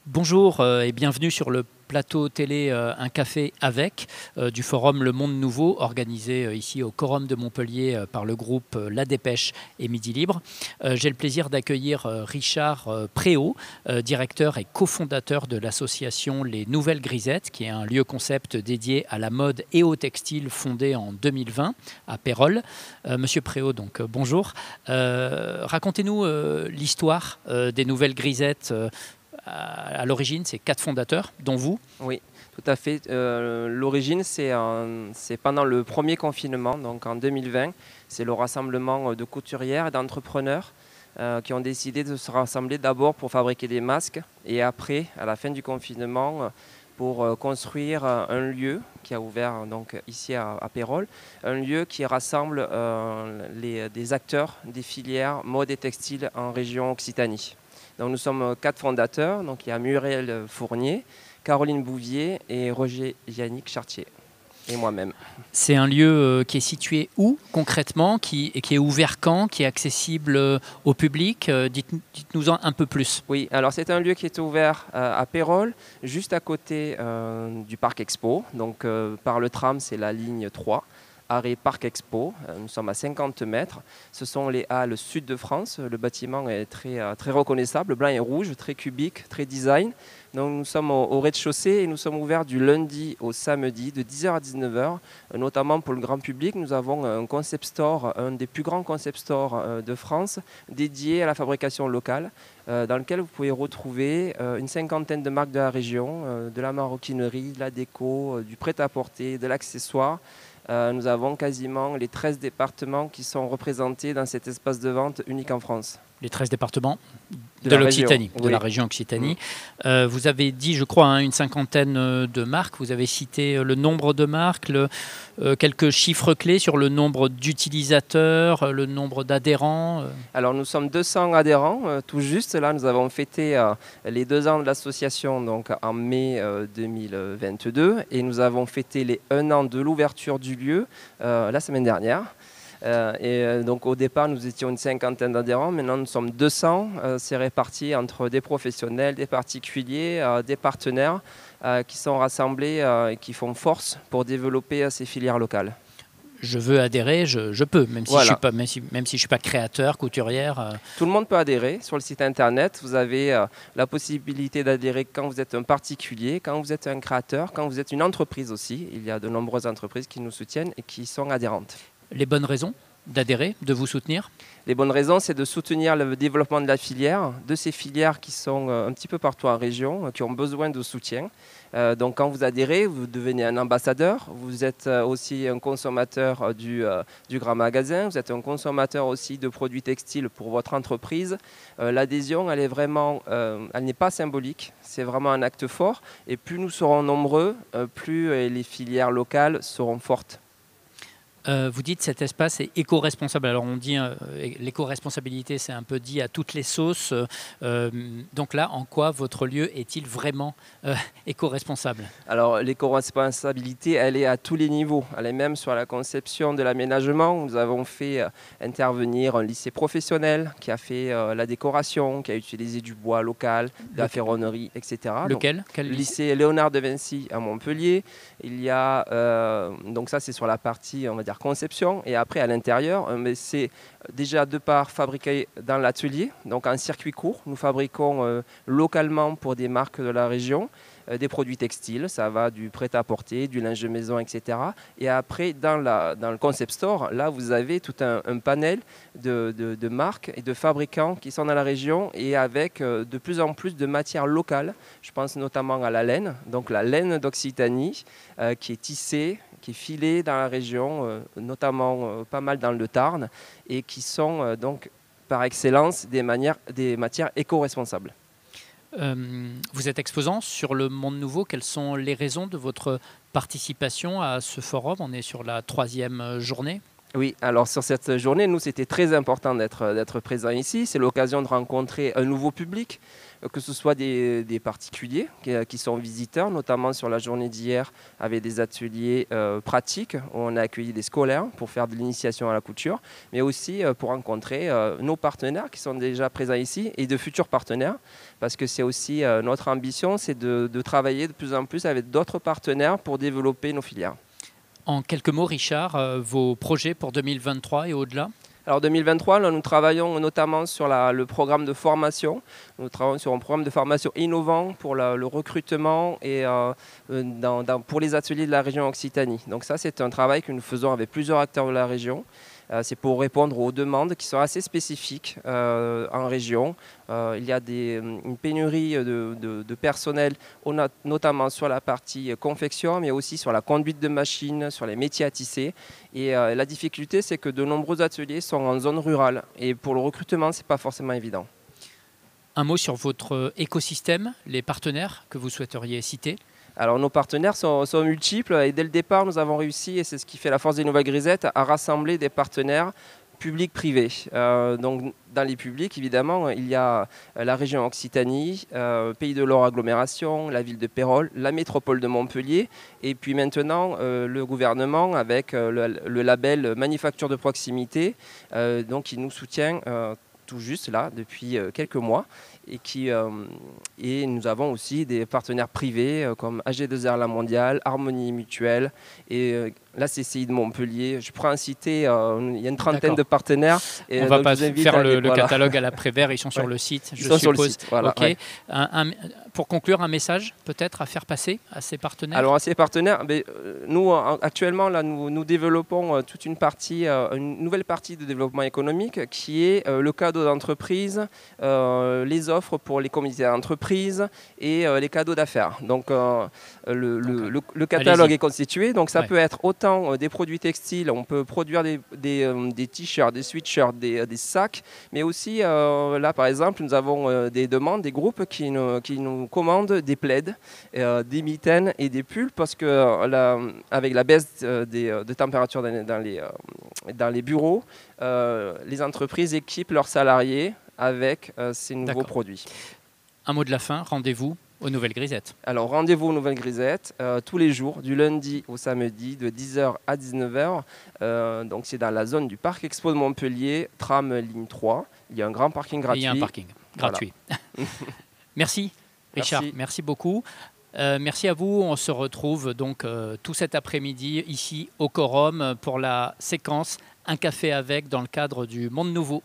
Bonjour et bienvenue sur le plateau télé Un café avec du forum Le Monde Nouveau organisé ici au Quorum de Montpellier par le groupe La Dépêche et Midi Libre. J'ai le plaisir d'accueillir Richard Préau, directeur et cofondateur de l'association Les Nouvelles Grisettes, qui est un lieu concept dédié à la mode et au textile fondé en 2020 à Pérols. Monsieur Préau, donc bonjour. Racontez-nous l'histoire des Nouvelles Grisettes. À l'origine, c'est 4 fondateurs, dont vous. Oui, tout à fait. L'origine, c'est pendant le premier confinement, donc en 2020. C'est le rassemblement de couturières et d'entrepreneurs qui ont décidé de se rassembler d'abord pour fabriquer des masques et après, à la fin du confinement, pour construire un lieu qui a ouvert donc, ici à Pérols, un lieu qui rassemble des acteurs des filières mode et textile en région Occitanie. Donc nous sommes 4 fondateurs, donc il y a Muriel Fournier, Caroline Bouvier et Roger Yannick Chartier, et moi-même. C'est un lieu qui est situé où concrètement, qui est ouvert quand, qui est accessible au public? Dites-nous-en un peu plus. Oui, alors c'est un lieu qui est ouvert à Pérols, juste à côté du Parc Expo, donc par le tram c'est la ligne 3. Arrêt Parc Expo, nous sommes à 50 mètres. Ce sont les halles sud de France. Le bâtiment est très reconnaissable, blanc et rouge, très cubique, très design. Donc nous sommes au rez-de-chaussée et nous sommes ouverts du lundi au samedi de 10h à 19h. Notamment pour le grand public, nous avons un concept store, un des plus grands concept stores de France, dédié à la fabrication locale, dans lequel vous pouvez retrouver une cinquantaine de marques de la région, de la maroquinerie, de la déco, du prêt-à-porter, de l'accessoire. Nous avons quasiment les 13 départements qui sont représentés dans cet espace de vente unique en France. Les 13 départements de l'Occitanie, de la région Occitanie. Vous avez dit, je crois, une cinquantaine de marques. Vous avez cité le nombre de marques, quelques chiffres clés sur le nombre d'utilisateurs, le nombre d'adhérents. Alors nous sommes 200 adhérents, tout juste. Là, nous avons fêté les 2 ans de l'association donc en mai 2022 et nous avons fêté les 1 an de l'ouverture du lieu la semaine dernière. Donc au départ, nous étions une cinquantaine d'adhérents. Maintenant, nous sommes 200. C'est réparti entre des professionnels, des particuliers, des partenaires qui sont rassemblés et qui font force pour développer ces filières locales. Je veux adhérer, je peux, même si voilà. Je ne suis pas créateur, couturière. Tout le monde peut adhérer sur le site internet. Vous avez la possibilité d'adhérer quand vous êtes un particulier, quand vous êtes un créateur, quand vous êtes une entreprise aussi. Il y a de nombreuses entreprises qui nous soutiennent et qui sont adhérentes. Les bonnes raisons d'adhérer, de vous soutenir? Les bonnes raisons, c'est de soutenir le développement de la filière, de ces filières qui sont un petit peu partout en région, qui ont besoin de soutien. Donc quand vous adhérez, vous devenez un ambassadeur, vous êtes aussi un consommateur du grand magasin, vous êtes un consommateur aussi de produits textiles pour votre entreprise. L'adhésion, elle n'est pas symbolique, c'est vraiment un acte fort. Et plus nous serons nombreux, plus les filières locales seront fortes. Vous dites que cet espace est éco-responsable. Alors on dit l'éco-responsabilité, c'est un peu dit à toutes les sauces. Donc là, en quoi votre lieu est-il vraiment éco-responsable? Alors l'éco-responsabilité, elle est à tous les niveaux. Elle est même sur la conception de l'aménagement. Nous avons fait intervenir un lycée professionnel qui a fait la décoration, qui a utilisé du bois local, de la ferronnerie, etc. Lequel? Donc, le lycée Léonard de Vinci à Montpellier. Il y a, donc ça c'est sur la partie, on va dire, conception, et après à l'intérieur, c'est déjà de part fabriqué dans l'atelier, donc en circuit court. Nous fabriquons localement pour des marques de la région des produits textiles, ça va du prêt-à-porter, du linge de maison, etc. Et après, dans le concept store, là, vous avez tout un panel de marques et de fabricants qui sont dans la région et avec de plus en plus de matières locales. Je pense notamment à la laine, donc la laine d'Occitanie, qui est tissée, qui est filée dans la région, notamment pas mal dans le Tarn, et qui sont donc par excellence des matières éco-responsables. Vous êtes exposant sur le Monde Nouveau. Quelles sont les raisons de votre participation à ce forum? On est sur la 3e journée. Oui, alors sur cette journée, nous, c'était très important d'être présents ici. C'est l'occasion de rencontrer un nouveau public, que ce soit des particuliers qui sont visiteurs, notamment sur la journée d'hier, avec des ateliers pratiques, où on a accueilli des scolaires pour faire de l'initiation à la couture, mais aussi pour rencontrer nos partenaires qui sont déjà présents ici et de futurs partenaires, parce que c'est aussi notre ambition, c'est de travailler de plus en plus avec d'autres partenaires pour développer nos filières. En quelques mots, Richard, vos projets pour 2023 et au-delà? Alors 2023, là, nous travaillons notamment sur le programme de formation. Nous travaillons sur un programme de formation innovant pour le recrutement et pour les ateliers de la région Occitanie. Donc ça, c'est un travail que nous faisons avec plusieurs acteurs de la région. C'est pour répondre aux demandes qui sont assez spécifiques en région. Il y a une pénurie de personnel, notamment sur la partie confection, mais aussi sur la conduite de machines, sur les métiers à tisser. Et la difficulté, c'est que de nombreux ateliers sont en zone rurale. Et pour le recrutement, ce n'est pas forcément évident. Un mot sur votre écosystème, les partenaires que vous souhaiteriez citer? Alors nos partenaires sont multiples et dès le départ nous avons réussi, et c'est ce qui fait la force des Nouvelles Grisettes, à rassembler des partenaires publics-privés. Donc dans les publics évidemment il y a la région Occitanie, Pays de l'Or agglomération, la ville de Pérols, la métropole de Montpellier et puis maintenant le gouvernement avec le label Manufacture de proximité donc qui nous soutient tout juste là depuis quelques mois et nous avons aussi des partenaires privés comme AG2R La Mondiale, Harmonie Mutuelle et la CCI de Montpellier. Je pourrais en citer, il y a une trentaine de partenaires. Et on ne va pas faire le catalogue à l'après-vert, ils sont sur le site, je suppose. Sur le site, voilà, okay. Pour conclure, un message peut-être à faire passer à ces partenaires? Alors à ces partenaires, nous actuellement là, nous développons toute une nouvelle partie de développement économique qui est le cadeau d'entreprise, les offres pour les comités d'entreprise et les cadeaux d'affaires. Donc le catalogue est constitué, donc ça peut être autant des produits textiles, on peut produire des t-shirts, des sweatshirts, des sacs, mais aussi là par exemple nous avons des demandes, des groupes qui nous commandent des plaids, des mitaines et des pulls parce que avec la baisse de température dans les bureaux, les entreprises équipent leurs salariés avec ces nouveaux produits. Un mot de la fin, rendez-vous aux Nouvelles Grisettes. Alors rendez-vous aux Nouvelles Grisettes tous les jours, du lundi au samedi, de 10h à 19h. Donc c'est dans la zone du Parc Expo de Montpellier, tram ligne 3. Il y a un grand parking gratuit. Il y a un parking gratuit. Voilà. Merci Richard, merci beaucoup. Merci à vous. On se retrouve donc tout cet après-midi ici au Quorum pour la séquence Un café avec dans le cadre du Monde Nouveau.